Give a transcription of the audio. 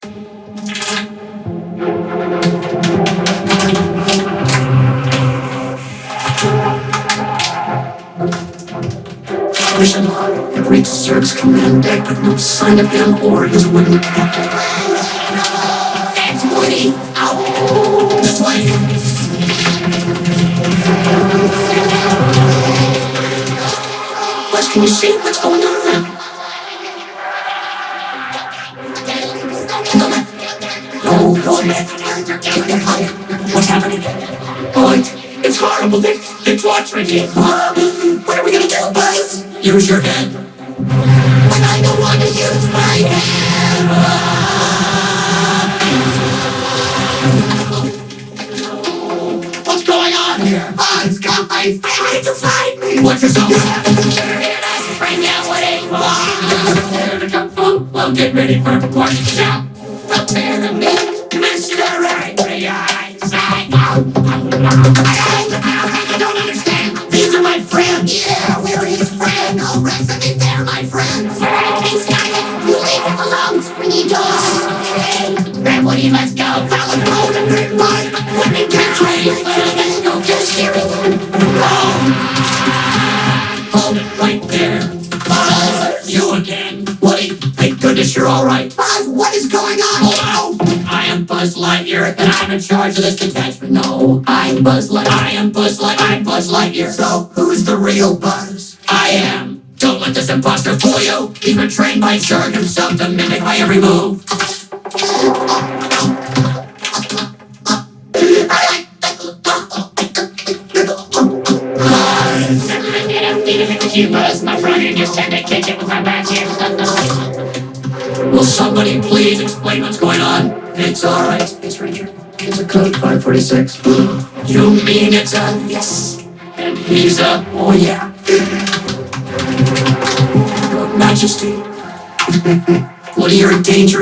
Mission log. It reads Zerg's command deck, but no sign of him or his wooden captain. That's Woody. Ow! This way. Wes, can you see what's going on? No, what's happening? Oh, it's horrible. They're torturing me. What are we gonna do, Buzz? Use your head. When I don't want to use my head. What's going on here? Buzz, come, my friend, to find me. What's your song? Bring down what ain't well, get ready for a proportion now. Prepare to meet Mr. Angry Eyes. I don't understand. These are my friends. Yeah, we're his friends. No rest of me, they're my friends. Thanks, guys. You leave him alone, springy dog. Grab Woody, let's go. Follow the road and bring mine. Let me catch you. Let's go get scary. Hold it right there. Buzz, you again. Woody, thank goodness you're all right. Buzz, what is going on? Hello? I am Buzz Lightyear, and I'm in charge of this detachment. No, I'm Buzz Lightyear. I'm Buzz Lightyear. So, who's the real Buzz? I am. Don't let this imposter fool you. He's been trained by Zerg himself to mimic my every move. Buzz, my friend, and just tend to kick it with my magic. Will somebody please explain what's going on? It's alright, Space Ranger. It's a code 546. You mean it's a yes? And he's a oh yeah. Your Majesty. What are your endangered